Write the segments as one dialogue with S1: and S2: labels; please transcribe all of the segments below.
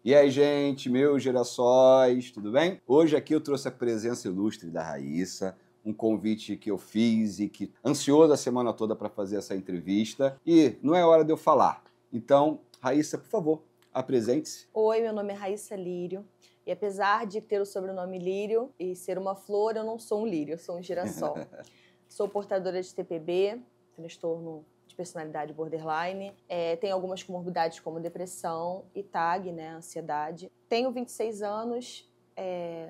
S1: E aí, gente, meus girassóis, tudo bem? Hoje aqui eu trouxe a presença ilustre da Raíssa, um convite que eu fiz e que ansioso a semana toda para fazer essa entrevista. E não é hora de eu falar. Então, Raíssa, por favor, apresente-se.
S2: Oi, meu nome é Raíssa Lírio. E apesar de ter o sobrenome Lírio e ser uma flor, eu não sou um lírio, eu sou um girassol. Sou portadora de TPB, transtorno de personalidade borderline. Tenho algumas comorbidades como depressão e TAG, ansiedade. Tenho 26 anos,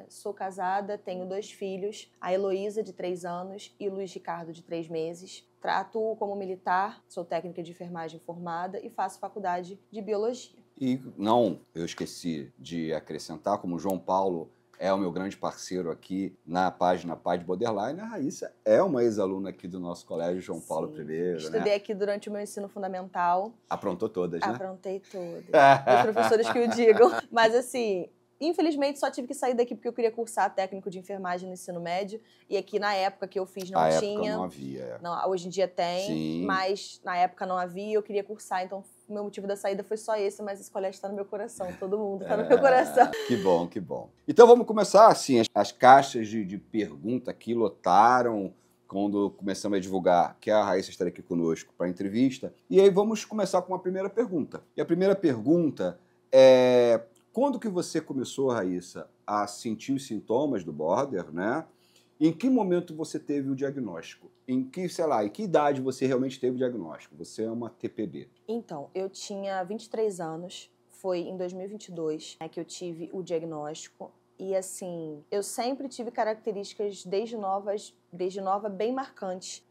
S2: sou casada, tenho 2 filhos, a Heloísa, de 3 anos, e o Luiz Ricardo, de 3 meses. Atuo como militar, sou técnica de enfermagem formada e faço faculdade de biologia.
S1: E não, eu esqueci de acrescentar, como o João Paulo é o meu grande parceiro aqui na página Pai de Borderline, a Raíssa é uma ex-aluna aqui do nosso colégio João Paulo I.
S2: Estudei aqui durante o meu ensino fundamental.
S1: Aprontou todas, né?
S2: Aprontei todas. Os professores que o digam. Mas assim, infelizmente só tive que sair daqui porque eu queria cursar técnico de enfermagem no ensino médio. E aqui na época que eu fiz não tinha.
S1: Época não havia.
S2: Não, hoje em dia tem,
S1: Sim.
S2: Mas na época não havia e eu queria cursar. Então o meu motivo da saída foi só esse, mas esse colégio está no meu coração. Todo mundo está no meu coração.
S1: Que bom, que bom. Então vamos começar assim, as caixas de pergunta aqui lotaram quando começamos a divulgar que a Raíssa estaria aqui conosco para a entrevista. E aí vamos começar com a primeira pergunta. E a primeira pergunta é: quando que você começou, Raíssa, a sentir os sintomas do border, né? Em que momento você teve o diagnóstico? Em que idade você realmente teve o diagnóstico? Você é uma TPB.
S2: Então, eu tinha 23 anos, foi em 2022 que eu tive o diagnóstico. E assim, eu sempre tive características desde nova bem marcantes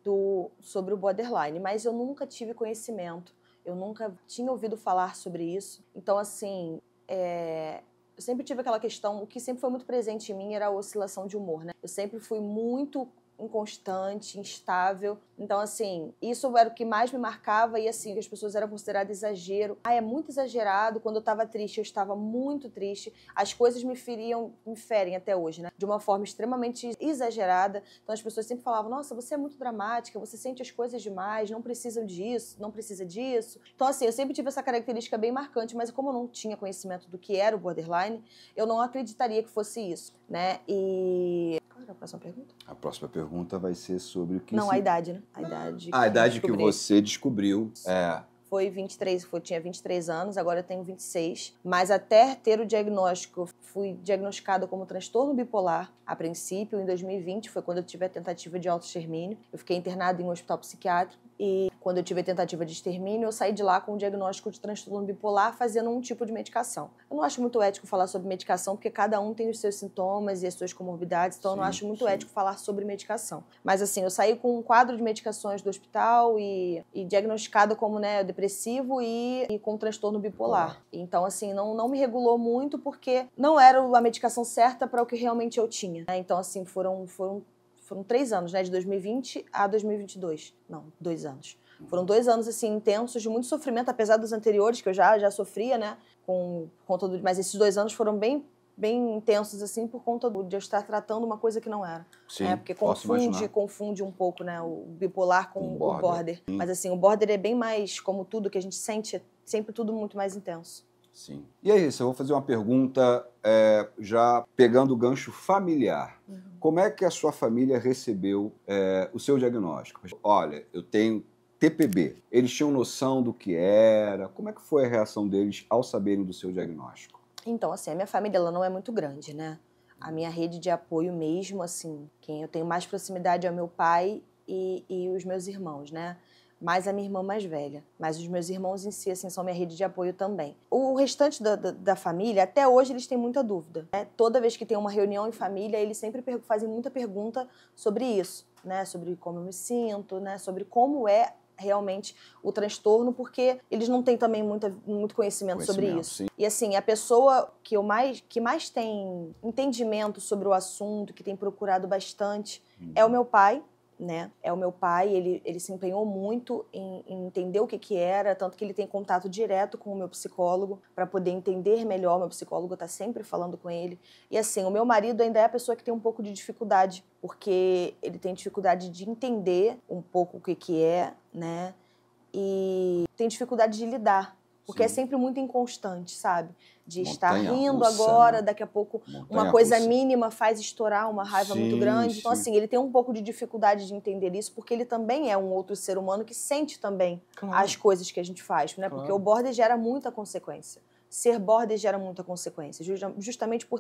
S2: sobre o borderline, mas eu nunca tive conhecimento, eu nunca tinha ouvido falar sobre isso. Então assim, eu sempre tive aquela questão, o que sempre foi muito presente em mim era a oscilação de humor, né? Eu sempre fui muito inconstante, instável. Então, assim, isso era o que mais me marcava e, assim, as pessoas eram consideradas exagero. É muito exagerado. Quando eu estava triste, eu estava muito triste. As coisas me ferem até hoje, né? De uma forma extremamente exagerada. Então, as pessoas sempre falavam, nossa, você é muito dramática, você sente as coisas demais, não precisa disso, não precisa disso. Então, assim, eu sempre tive essa característica bem marcante, mas como eu não tinha conhecimento do que era o borderline, eu não acreditaria que fosse isso, né? E... Qual era a próxima pergunta?
S1: A próxima pergunta vai ser sobre o que...
S2: Não, a idade, né? A idade
S1: que você descobriu.
S2: Foi 23, tinha 23 anos, agora eu tenho 26. Mas até ter o diagnóstico, fui diagnosticada como transtorno bipolar. A princípio, em 2020, foi quando eu tive a tentativa de autoextermínio. Eu fiquei internada em um hospital psiquiátrico. E quando eu tive a tentativa de extermínio, eu saí de lá com o diagnóstico de transtorno bipolar, fazendo um tipo de medicação. Eu não acho muito ético falar sobre medicação, porque cada um tem os seus sintomas e as suas comorbidades, então eu não acho muito ético falar sobre medicação. Mas assim, eu saí com um quadro de medicações do hospital e diagnosticada como depressivo e com transtorno bipolar. Então assim, não me regulou muito, porque não era a medicação certa para o que realmente eu tinha. Então assim, foram 3 anos, de 2020 a 2022. Não, 2 anos. Foram 2 anos, assim, intensos, de muito sofrimento, apesar dos anteriores, que eu já sofria, com conta mas esses 2 anos foram bem intensos, assim, por conta de eu estar tratando uma coisa que não era.
S1: Sim,
S2: porque confunde um pouco, o bipolar com o border. Mas, assim, o border é bem mais, como tudo que a gente sente, é sempre tudo muito mais intenso.
S1: Sim. E aí, eu vou fazer uma pergunta já pegando o gancho familiar. Como é que a sua família recebeu o seu diagnóstico? Olha, eu tenho TPB. Eles tinham noção do que era? Como é que foi a reação deles ao saberem do seu diagnóstico?
S2: Então, assim, a minha família ela não é muito grande, né? A minha rede de apoio mesmo, assim, quem eu tenho mais proximidade é o meu pai e os meus irmãos, né? Mais a minha irmã mais velha. Mas os meus irmãos em si, assim, são minha rede de apoio também. O restante da família, até hoje, eles têm muita dúvida. Toda vez que tem uma reunião em família, eles sempre fazem muita pergunta sobre isso, né? Sobre como eu me sinto, né? Sobre como é realmente o transtorno, porque eles não têm também muito conhecimento sobre isso.
S1: Sim.
S2: E assim, a pessoa que mais tem entendimento sobre o assunto, que tem procurado bastante, é o meu pai, né? É o meu pai, ele se empenhou muito em entender o que era, tanto que ele tem contato direto com o meu psicólogo para poder entender melhor. Meu psicólogo está sempre falando com ele. E assim, o meu marido ainda é a pessoa que tem um pouco de dificuldade, porque ele tem dificuldade de entender um pouco o que é, né? E tem dificuldade de lidar Porque é sempre muito inconstante, sabe? De estar rindo
S1: Montanha-russa,
S2: agora,
S1: né?
S2: daqui a pouco uma
S1: Montanha-russa.
S2: coisa mínima faz estourar uma raiva muito
S1: Sim,
S2: grande. Então,
S1: sim.
S2: assim, ele tem um pouco de dificuldade de entender isso, porque ele também é um outro ser humano que sente também
S1: Claro.
S2: as coisas que a gente faz, né? Porque o border gera muita consequência. Ser border gera muita consequência, justamente por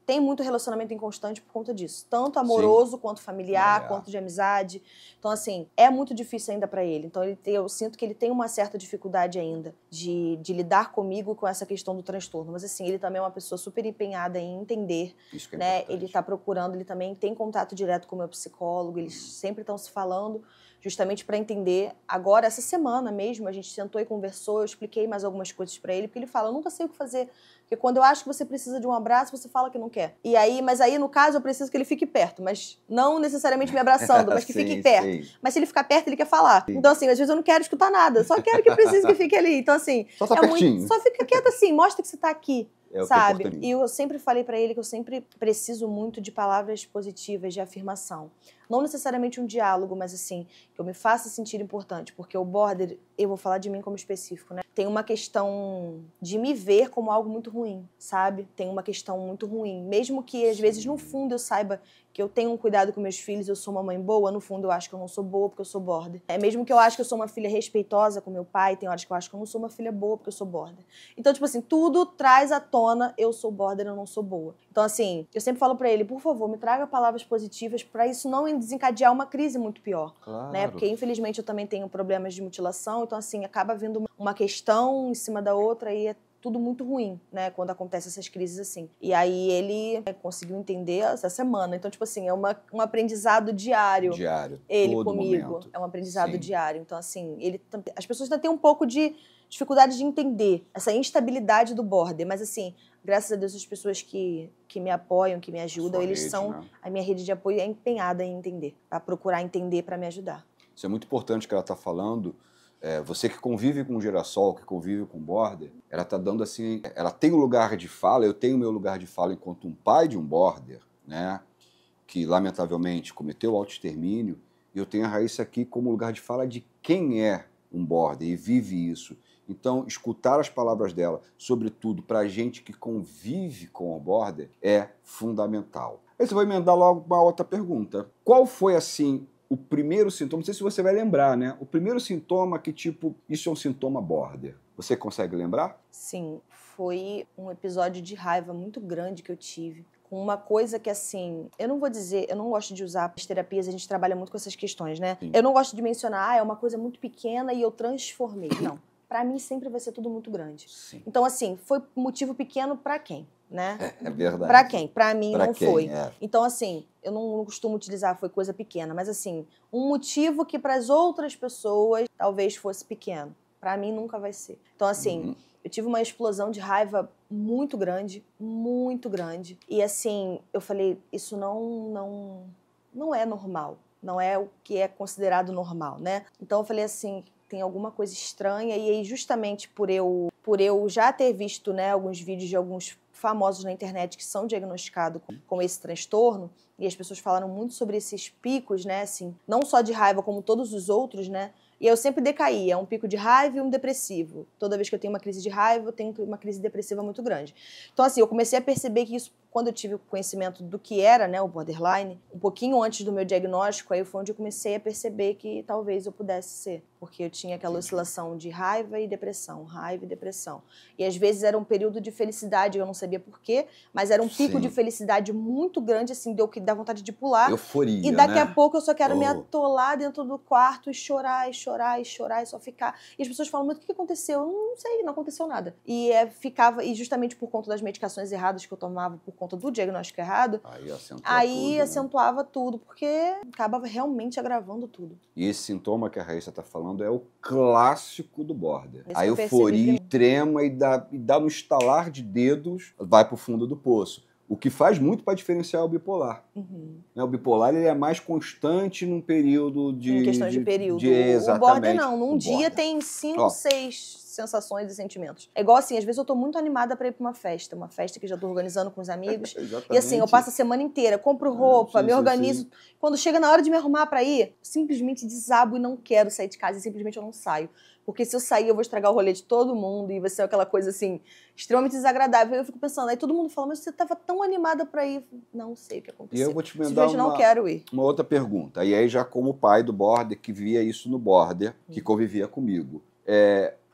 S2: tem muito relacionamento inconstante por conta disso. Tanto amoroso, quanto familiar, quanto de amizade. Então, assim, é muito difícil ainda pra ele. Então, eu sinto que ele tem uma certa dificuldade ainda de lidar comigo com essa questão do transtorno. Mas, assim, ele também é uma pessoa super empenhada em entender.
S1: Isso que é
S2: né?
S1: importante.
S2: Ele tá procurando, ele também tem contato direto com o meu psicólogo, eles sempre estão se falando, justamente para entender. Agora, essa semana mesmo, a gente sentou e conversou, eu expliquei mais algumas coisas para ele, porque ele fala, eu nunca sei o que fazer. Porque quando eu acho que você precisa de um abraço, você fala que não quer. Mas aí, no caso, eu preciso que ele fique perto, mas não necessariamente me abraçando, mas que fique perto. Sim. Mas se ele ficar perto, ele quer falar. Sim. Então, assim, às vezes eu não quero escutar nada, só quero que precise que fique ali. Então, assim,
S1: só tá pertinho.
S2: Só fica quieto assim, mostra que você tá aqui. Sabe?
S1: Que
S2: e eu sempre falei pra ele que eu sempre preciso muito de palavras positivas, de afirmação. Não necessariamente um diálogo, mas assim, que eu me faça sentir importante, porque o border, eu vou falar de mim como específico, né? Tem uma questão de me ver como algo muito ruim, sabe? Tem uma questão muito ruim. Mesmo que, às vezes, no fundo eu saiba que eu tenho um cuidado com meus filhos, eu sou uma mãe boa, no fundo eu acho que eu não sou boa porque eu sou border. Mesmo que eu acho que eu sou uma filha respeitosa com meu pai, tem horas que eu acho que eu não sou uma filha boa porque eu sou border. Então, tipo assim, tudo traz à tona, eu sou border, eu não sou boa. Então, assim, eu sempre falo pra ele, por favor, me traga palavras positivas pra isso não desencadear uma crise muito pior.
S1: Claro.
S2: Né? Porque, infelizmente, eu também tenho problemas de mutilação, então, assim, acaba vindo uma questão em cima da outra e é tudo muito ruim, né, quando acontecem essas crises assim. E aí ele conseguiu entender essa semana. Então, tipo assim, é um aprendizado diário.
S1: Diário,
S2: ele
S1: todo
S2: comigo.
S1: momento.
S2: É um aprendizado
S1: Sim.
S2: diário. Então, assim, as pessoas ainda têm um pouco de dificuldade de entender essa instabilidade do border, mas assim, graças a Deus as pessoas que me apoiam, que me ajudam, eles são... Né? A minha rede de apoio é empenhada em entender, a procurar entender para me ajudar.
S1: Isso é muito importante que ela está falando. Você que convive com o Girassol, que convive com o border, ela está dando assim, ela tem um lugar de fala, eu tenho o meu lugar de fala enquanto um pai de um border, né, que lamentavelmente cometeu autoextermínio, e eu tenho a Raíssa aqui como lugar de fala de quem é um border e vive isso. Então, escutar as palavras dela, sobretudo para a gente que convive com o border, é fundamental. Aí você vai emendar logo uma outra pergunta. Qual foi, assim, o primeiro sintoma? Não sei se você vai lembrar, né? O primeiro sintoma que, tipo, isso é um sintoma border. Você consegue lembrar?
S2: Sim, foi um episódio de raiva muito grande que eu tive. Uma coisa que, assim, eu não vou dizer, eu não gosto de usar as terapias, a gente trabalha muito com essas questões, né? Sim. Eu não gosto de mencionar, é uma coisa muito pequena e eu transformei. Não. Pra mim sempre vai ser tudo muito grande. Sim. Então, assim, foi motivo pequeno pra quem, né?
S1: É verdade.
S2: Pra quem? Pra mim
S1: pra
S2: não
S1: quem?
S2: foi. Então, assim, eu não costumo utilizar foi coisa pequena, mas assim, um motivo que pras outras pessoas talvez fosse pequeno. Pra mim nunca vai ser. Então, assim, eu tive uma explosão de raiva muito grande, muito grande. E assim, eu falei, isso não é normal. Não é o que é considerado normal, né? Então eu falei assim, tem alguma coisa estranha. E aí, justamente por eu já ter visto, né, alguns vídeos de alguns famosos na internet que são diagnosticados com esse transtorno, e as pessoas falaram muito sobre esses picos, né, assim, não só de raiva, como todos os outros, né, e eu sempre decaí, é um pico de raiva e um depressivo. Toda vez que eu tenho uma crise de raiva, eu tenho uma crise depressiva muito grande. Então, assim, eu comecei a perceber que isso, quando eu tive o conhecimento do que era, né, o borderline, um pouquinho antes do meu diagnóstico, aí foi onde eu comecei a perceber que talvez eu pudesse ser. Porque eu tinha aquela oscilação de raiva e depressão, raiva e depressão. E às vezes era um período de felicidade, eu não sabia por quê, mas era um pico de felicidade muito grande, assim, deu que dá vontade de pular.
S1: Euforia,
S2: e daqui
S1: né?
S2: a pouco eu só quero me atolar dentro do quarto e chorar, e chorar, e chorar, e só ficar. E as pessoas falam, mas o que aconteceu? Eu não sei, não aconteceu nada. E e justamente por conta das medicações erradas que eu tomava, por conta do diagnóstico errado, aí acentuava tudo, porque acabava realmente agravando tudo.
S1: E esse sintoma que a Raíssa está falando é o clássico do border. A euforia extrema e dá um estalar de dedos, vai para o fundo do poço. O que faz muito para diferenciar o bipolar. O bipolar ele é mais constante num período de...
S2: Em questões de período.
S1: Exatamente.
S2: O border não. Num dia tem 5, 6 sensações e sentimentos. É igual assim, às vezes eu tô muito animada pra ir pra uma festa que já tô organizando com os amigos. E assim, eu passo a semana inteira, compro roupa, me organizo. Sim. Quando chega na hora de me arrumar pra ir, simplesmente desabo e não quero sair de casa e simplesmente eu não saio. Porque se eu sair, eu vou estragar o rolê de todo mundo e vai ser aquela coisa, assim, extremamente desagradável. Eu fico pensando, aí todo mundo fala, mas você estava tão animada para ir. Não sei o que aconteceu.
S1: E eu vou te mandar
S2: não quero ir.
S1: Uma outra pergunta. E aí já como pai do Border, que via isso no Border, que convivia comigo.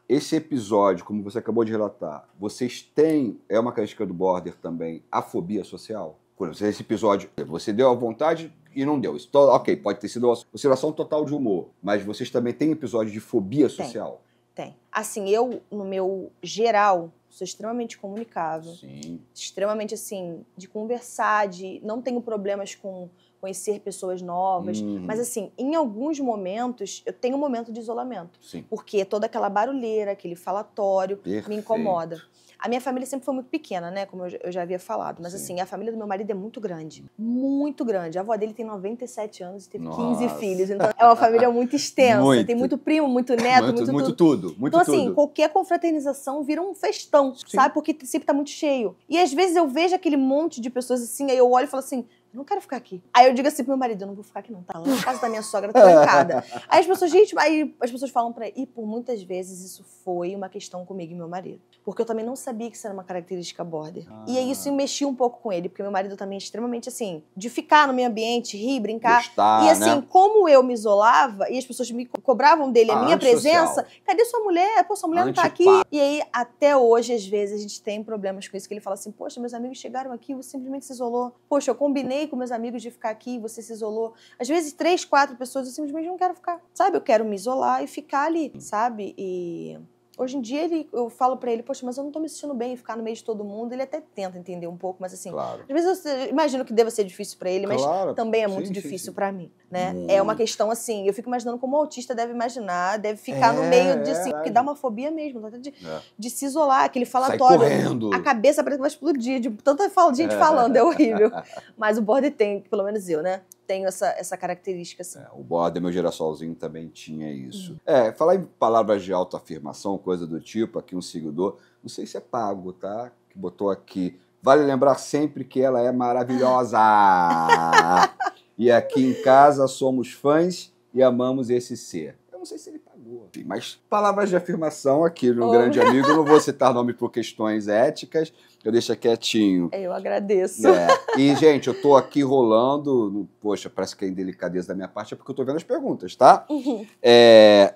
S1: Esse episódio, como você acabou de relatar, vocês têm, é uma característica do Border também, a fobia social? Por exemplo, esse episódio, você deu a vontade e não deu. Isso, ok, pode ter sido uma oscilação total de humor, mas vocês também têm episódio de fobia social?
S2: Tem. Assim, eu, no meu geral, sou extremamente comunicável.
S1: Sim.
S2: Extremamente, assim, de conversar, não tenho problemas com conhecer pessoas novas. Mas, assim, em alguns momentos, eu tenho um momento de isolamento.
S1: Sim.
S2: Porque toda aquela barulheira, aquele falatório,
S1: Perfeito.
S2: me incomoda. A minha família sempre foi muito pequena, né? Como eu já havia falado. Mas, assim, a família do meu marido é muito grande. Muito grande. A avó dele tem 97 anos e teve 15 filhos. Então, é uma família muito extensa. Muito. Tem muito primo, muito neto, muito tudo. Então, assim, qualquer confraternização vira um festão, sabe? Porque sempre tá muito cheio. E, às vezes, eu vejo aquele monte de pessoas assim, aí eu olho e falo assim, eu não quero ficar aqui. Aí eu digo assim pro meu marido, eu não vou ficar aqui não, tá lá na casa da minha sogra trancada. Aí as pessoas, aí as pessoas falam pra ele, e por muitas vezes isso foi uma questão comigo e meu marido. Porque eu também não sabia que isso era uma característica Border. E aí isso mexia um pouco com ele, porque meu marido também é extremamente assim, de ficar no meio ambiente, rir, brincar.
S1: Gostar,
S2: e assim,
S1: né?
S2: como eu me isolava, e as pessoas me cobravam dele a minha presença, cadê sua mulher? Pô, sua mulher não tá aqui. E aí, até hoje, às vezes, a gente tem problemas com isso, que ele fala assim, poxa, meus amigos chegaram aqui, você simplesmente se isolou. Poxa, eu combinei com meus amigos de ficar aqui, você se isolou. Às vezes, 3, 4 pessoas, eu simplesmente não quero ficar, sabe? Eu quero me isolar e ficar ali, sabe? E hoje em dia, eu falo pra ele, poxa, mas eu não tô me sentindo bem em ficar no meio de todo mundo. Ele até tenta entender um pouco, mas assim, às vezes eu imagino que deva ser difícil pra ele, mas também é muito difícil pra mim, né? É uma questão assim, eu fico imaginando como o autista deve imaginar, deve ficar no meio de assim, porque dá uma fobia mesmo, de se isolar, aquele falatório.
S1: Sai correndo.
S2: A cabeça parece que vai explodir, de tanta gente falando, é horrível. Mas o Border tem, pelo menos eu, né? Tenho essa característica, assim.
S1: O Border, meu girassolzinho, também tinha isso. Falar em palavras de autoafirmação, coisa do tipo, aqui um seguidor, não sei se é pago, tá? Que botou aqui. Vale lembrar sempre que ela é maravilhosa. E aqui em casa somos fãs e amamos esse ser. Eu não sei se ele pagou. Mas palavras de afirmação aqui no Grande Amigo, não vou citar nome por questões éticas, eu deixo quietinho.
S2: Eu agradeço.
S1: E, gente, eu tô aqui rolando, poxa, parece que é indelicadeza da minha parte, é porque eu tô vendo as perguntas, tá?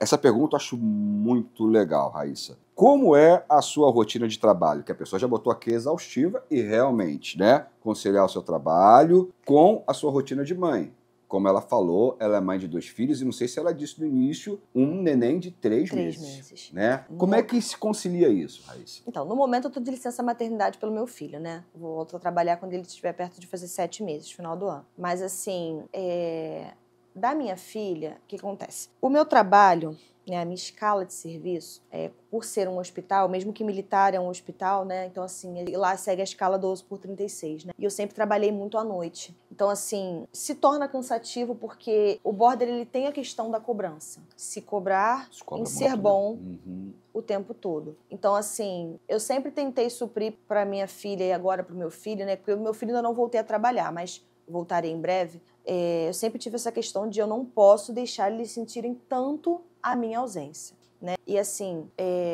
S1: Essa pergunta eu acho muito legal, Raíssa. Como é a sua rotina de trabalho? Que a pessoa já botou aqui exaustiva e realmente, né? Conciliar o seu trabalho com a sua rotina de mãe. Como ela falou, ela é mãe de 2 filhos e não sei se ela disse no início, um neném de 3 meses. Né? Como é que se concilia isso, Raíssa?
S2: Então, no momento eu tô de licença maternidade pelo meu filho, né? Vou voltar a trabalhar quando ele estiver perto de fazer 7 meses, final do ano. Mas assim, da minha filha, o que acontece? O meu trabalho, né, a minha escala de serviço, por ser um hospital, mesmo que militar é um hospital, né? Então, assim, lá segue a escala 12/36, né? E eu sempre trabalhei muito à noite. Então, assim, se torna cansativo porque o Border, ele tem a questão da cobrança. Se cobrar em ser bom o tempo todo. Então, assim, eu sempre tentei suprir para minha filha e agora para o meu filho, né? Porque o meu filho ainda não voltei a trabalhar, mas voltarei em breve. Eu sempre tive essa questão de eu não posso deixar eles sentirem tanto a minha ausência, né? E assim,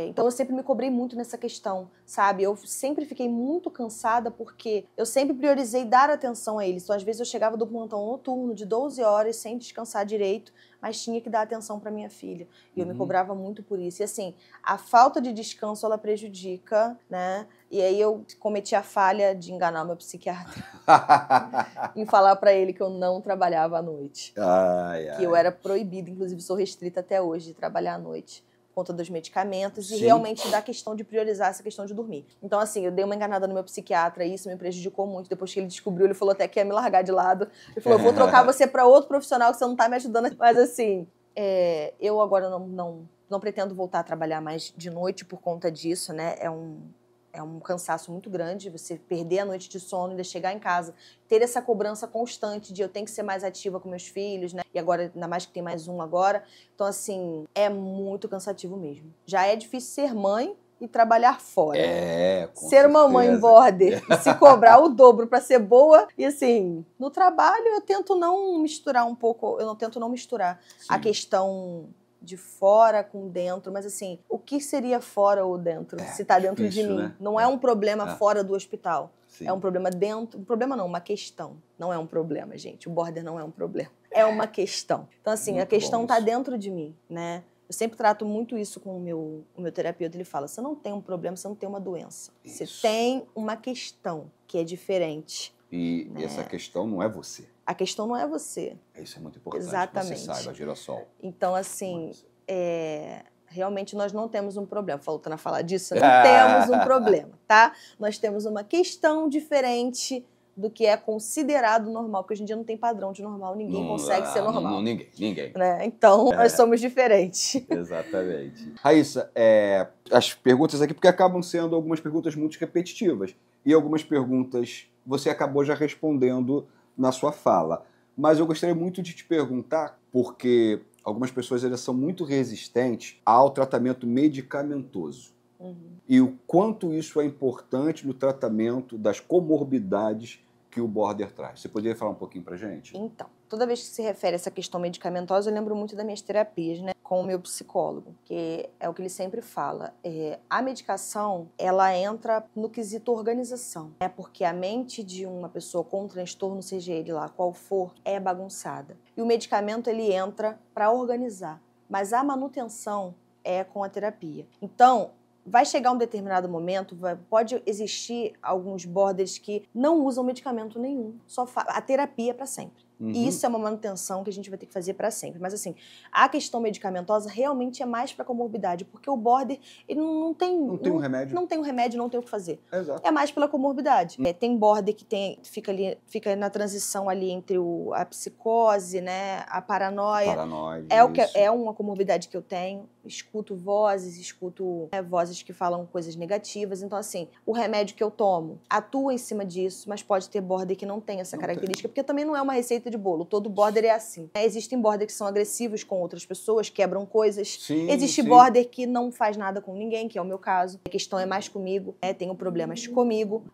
S2: então eu sempre me cobrei muito nessa questão, sabe? Eu sempre fiquei muito cansada porque eu sempre priorizei dar atenção a eles. Então, às vezes, eu chegava do plantão noturno de 12 horas sem descansar direito, mas tinha que dar atenção para minha filha. E eu me cobrava muito por isso. E assim, a falta de descanso, ela prejudica, né? E aí eu cometi a falha de enganar o meu psiquiatra em falar para ele que eu não trabalhava à noite. Que eu era proibida, inclusive sou restrita até hoje de trabalhar à noite por conta dos medicamentos e realmente da questão de priorizar essa questão de dormir. Então, assim, eu dei uma enganada no meu psiquiatra e isso me prejudicou muito. Depois que ele descobriu, ele falou até que ia me largar de lado. Ele falou, eu vou trocar você para outro profissional que você não tá me ajudando. Mas, assim, eu agora não pretendo voltar a trabalhar mais de noite por conta disso, né? É um É um cansaço muito grande, você perder a noite de sono, ainda chegar em casa, ter essa cobrança constante de eu tenho que ser mais ativa com meus filhos, né? E agora, ainda mais que tem mais um agora. Então, assim, é muito cansativo mesmo. Já é difícil ser mãe e trabalhar fora.
S1: Com
S2: ser uma mãe border e se cobrar o dobro para ser boa. E assim, no trabalho eu tento não misturar um pouco,
S1: Sim.
S2: a questão de fora com dentro, mas assim, o que seria fora ou dentro, se tá dentro de mim?
S1: Né?
S2: Não é um problema fora do hospital.
S1: Sim.
S2: É um problema dentro. Um problema não, uma questão. Não é um problema, gente. O border não é um problema. É uma questão. Então, assim,
S1: Muito
S2: a questão
S1: bom
S2: tá
S1: isso.
S2: dentro de mim, né? Eu sempre trato muito isso com o meu terapeuta. Ele fala, você não tem um problema, você não tem uma doença.
S1: Isso.
S2: Você tem uma questão que é diferente.
S1: E essa questão não é você.
S2: A questão não é você.
S1: Isso é muito importante.
S2: Exatamente.
S1: Que você saiba, Girassol.
S2: Então, assim, realmente nós não temos um problema. Voltando a falar disso, não temos um problema, tá? Nós temos uma questão diferente do que é considerado normal, porque hoje em dia não tem padrão de normal, ninguém consegue ser normal.
S1: Ninguém.
S2: Né? Então, nós somos diferentes.
S1: Exatamente. Raíssa, as perguntas aqui, porque acabam sendo algumas perguntas muito repetitivas, e algumas perguntas você acabou já respondendo na sua fala. Mas eu gostaria muito de te perguntar, porque algumas pessoas elas são muito resistentes ao tratamento medicamentoso. E o quanto isso é importante no tratamento das comorbidades que o border traz. Você poderia falar um pouquinho pra gente?
S2: Então, toda vez que se refere a essa questão medicamentosa, eu lembro muito das minhas terapias, né, com o meu psicólogo, que é o que ele sempre fala. A medicação, ela entra no quesito organização, né, porque a mente de uma pessoa com um transtorno, seja ele lá qual for, é bagunçada. E o medicamento, ele entra para organizar, mas a manutenção é com a terapia. Então, vai chegar um determinado momento, pode existir alguns borders que não usam medicamento nenhum, a terapia é para sempre. E isso é uma manutenção que a gente vai ter que fazer para sempre. Mas assim, a questão medicamentosa realmente é mais para comorbidade, porque o border ele não tem um remédio. Não tem um remédio, não tem o que fazer.
S1: Exato.
S2: É mais pela comorbidade. Tem border que fica na transição ali entre a psicose, né, a paranoia.
S1: Paranoia.
S2: É uma comorbidade que eu tenho. Escuto vozes que falam coisas negativas. Então, assim, o remédio que eu tomo atua em cima disso, mas pode ter border que não tem essa característica, porque também não é uma receita de bolo. Todo border é assim. Existem border que são agressivos com outras pessoas, quebram coisas. Existe border que não faz nada com ninguém, que é o meu caso. A questão é mais comigo, tenho problemas comigo.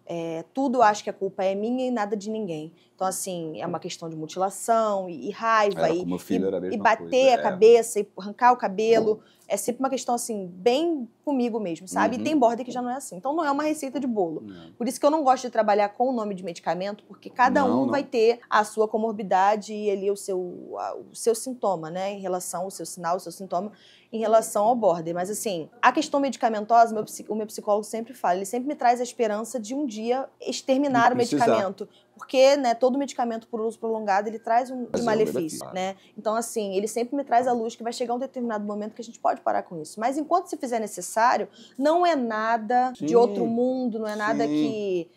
S2: Tudo eu acho que a culpa é minha e nada de ninguém. Então, assim, é uma questão de mutilação e raiva e bater a cabeça e arrancar o cabelo. É sempre uma questão, assim, bem comigo mesmo, sabe? E tem border que já não é assim. Então, não é uma receita de bolo. Por isso que eu não gosto de trabalhar com o nome de medicamento, porque cada um vai ter a sua comorbidade e ali o seu sintoma, né? Em relação ao seu sinal, o seu sintoma, em relação ao border. Mas, assim, a questão medicamentosa, o meu psicólogo sempre fala, ele sempre me traz a esperança de um dia exterminar o medicamento. Porque, né, todo medicamento por uso prolongado, ele traz um malefício, né? Então, assim, ele sempre me traz a luz que vai chegar um determinado momento que a gente pode parar com isso. Mas enquanto se fizer necessário, não é nada de outro mundo, não é nada que...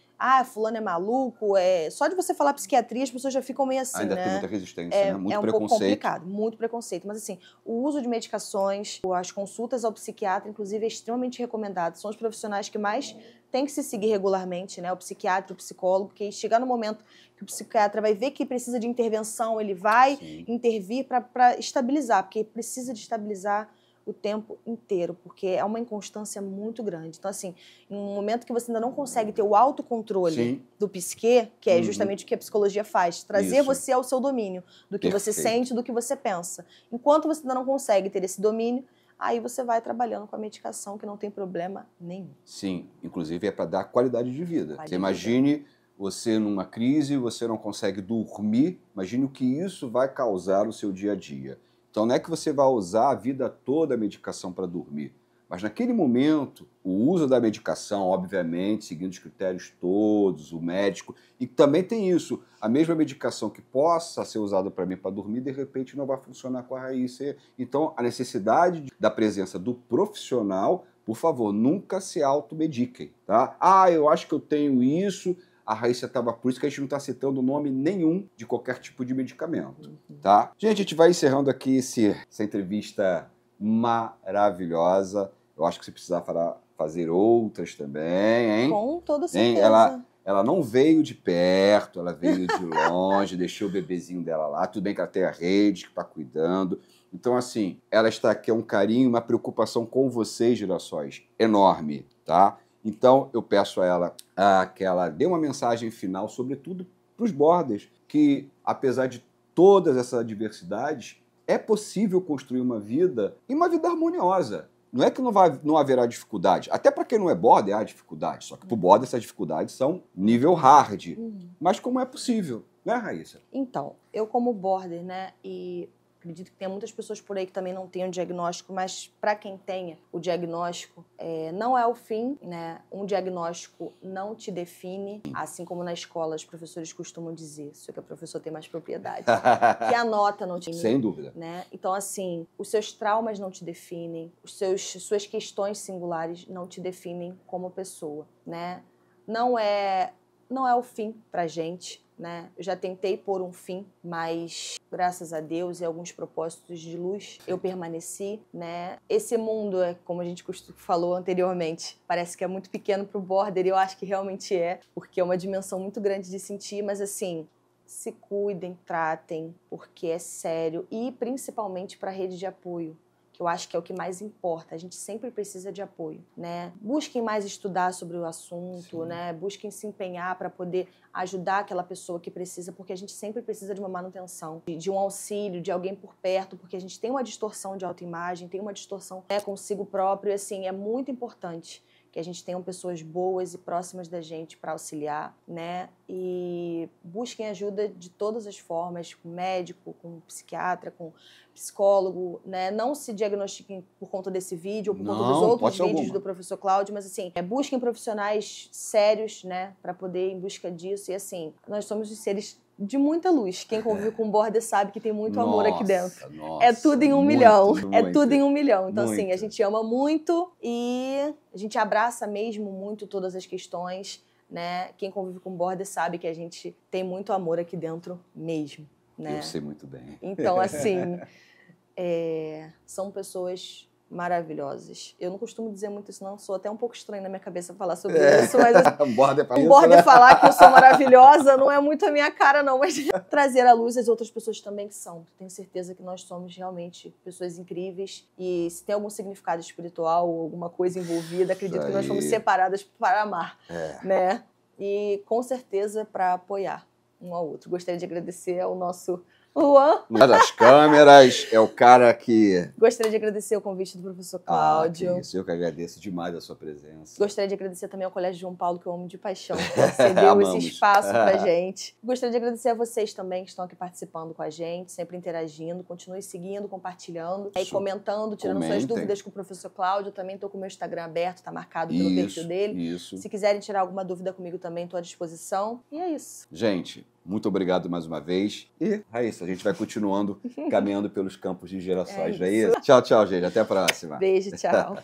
S2: fulano é maluco, só de você falar psiquiatria, as pessoas já ficam meio assim,
S1: ainda
S2: né?
S1: Tem muita resistência, né? Muito
S2: um
S1: preconceito.
S2: pouco complicado, muito preconceito. Mas assim, o uso de medicações, as consultas ao psiquiatra, inclusive, é extremamente recomendado. São os profissionais que mais têm que se seguir regularmente, né? O psiquiatra, o psicólogo, porque chegar no momento que o psiquiatra vai ver que precisa de intervenção, ele vai intervir para estabilizar, porque precisa de estabilizar o tempo inteiro, porque é uma inconstância muito grande. Então, assim, em um momento que você ainda não consegue ter o autocontrole do psiquê, que é justamente o que a psicologia faz, trazer você ao seu domínio, do que você sente, do que você pensa. Enquanto você ainda não consegue ter esse domínio, aí você vai trabalhando com a medicação, que não tem problema nenhum.
S1: Sim, inclusive é para dar qualidade de vida. Você imagine você numa crise, você não consegue dormir, imagine o que isso vai causar no seu dia a dia. Então não é que você vai usar a vida toda a medicação para dormir, mas naquele momento, o uso da medicação, obviamente, seguindo os critérios todos, o médico, e também tem isso, a mesma medicação que possa ser usada para mim para dormir, de repente não vai funcionar com a Raíssa. Então a necessidade da presença do profissional, por favor, nunca se automediquem, tá? Eu acho que eu tenho isso... A Raíssa estava, por isso que a gente não está citando nome nenhum de qualquer tipo de medicamento, tá? Gente, a gente vai encerrando aqui essa entrevista maravilhosa. Eu acho que você precisava fazer outras também, hein?
S2: Com toda
S1: Hein?
S2: certeza.
S1: Ela não veio de perto, ela veio de longe, deixou o bebezinho dela lá. Tudo bem que ela tem a rede que está cuidando. Então, assim, ela está aqui, é um carinho, uma preocupação com vocês, Girassóis, enorme, tá? Então, eu peço a ela que ela dê uma mensagem final, sobretudo para os borders, que, apesar de todas essas adversidades, é possível construir uma vida e uma vida harmoniosa. Não é que não haverá dificuldade. Até para quem não é border, há dificuldade. Só que para o border essas dificuldades são nível hard. Mas como é possível, né, Raíssa?
S2: Então, eu como border, né, e acredito que tem muitas pessoas por aí que também não têm o diagnóstico, mas para quem tenha o diagnóstico, não é o fim, né? Um diagnóstico não te define, assim como na escola os professores costumam dizer, só que o professor tem mais propriedade, que a nota não te define.
S1: Sem dúvida.
S2: Né? Então, assim, os seus traumas não te definem, suas questões singulares não te definem como pessoa, né? Não é o fim pra gente, né? Eu já tentei pôr um fim, mas graças a Deus e alguns propósitos de luz eu permaneci, né? Esse mundo, como a gente falou anteriormente, parece que é muito pequeno pro border, e eu acho que realmente é, porque é uma dimensão muito grande de sentir, mas assim, se cuidem, tratem, porque é sério, e principalmente para a rede de apoio, que eu acho que é o que mais importa. A gente sempre precisa de apoio, né? Busquem mais estudar sobre o assunto,
S1: Sim.
S2: né? Busquem se empenhar para poder ajudar aquela pessoa que precisa, porque a gente sempre precisa de uma manutenção, de um auxílio, de alguém por perto, porque a gente tem uma distorção de autoimagem, tem uma distorção, né, consigo próprio, e assim, é muito importante que a gente tenha pessoas boas e próximas da gente para auxiliar, né? E busquem ajuda de todas as formas, com médico, com psiquiatra, com psicólogo, né? Não se diagnostiquem por conta desse vídeo ou por conta dos outros vídeos do professor Cláudio, mas assim, busquem profissionais sérios, né? Para poder ir em busca disso. E assim, nós somos os seres de muita luz. Quem convive com border sabe que tem muito amor aqui dentro. É tudo em 1 milhão. É tudo em 1 milhão. Então, assim, a gente ama muito e a gente abraça mesmo muito todas as questões, né? Quem convive com border sabe que a gente tem muito amor aqui dentro mesmo, né?
S1: Eu sei muito bem.
S2: Então, assim, são pessoas maravilhosas. Eu não costumo dizer muito isso, não. Sou até um pouco estranho na minha cabeça falar sobre isso, mas assim, border falar que eu sou maravilhosa não é muito a minha cara, não. Mas trazer à luz as outras pessoas também que são. Tenho certeza que nós somos realmente pessoas incríveis. E se tem algum significado espiritual ou alguma coisa envolvida, acredito que nós fomos separadas para amar, né? E com certeza para apoiar um ao outro. Gostaria de agradecer ao nosso Luan.
S1: Das câmeras, é o cara que...
S2: Gostaria de agradecer o convite do professor Cláudio.
S1: Isso, eu que agradeço demais a sua presença.
S2: Gostaria de agradecer também ao Colégio João Paulo, que eu amo de paixão, que cedeu esse espaço pra gente. Gostaria de agradecer a vocês também que estão aqui participando com a gente, sempre interagindo. Continue seguindo, compartilhando, aí comentando, tirando suas dúvidas com o professor Cláudio. Também estou com o meu Instagram aberto, tá marcado pelo perfil dele.
S1: Isso.
S2: Se quiserem tirar alguma dúvida comigo também, estou à disposição. E é isso.
S1: Gente, muito obrigado mais uma vez. E, Raíssa, a gente vai continuando caminhando pelos campos de Girassóis. É isso. Tchau, tchau, gente. Até a próxima.
S2: Beijo, tchau.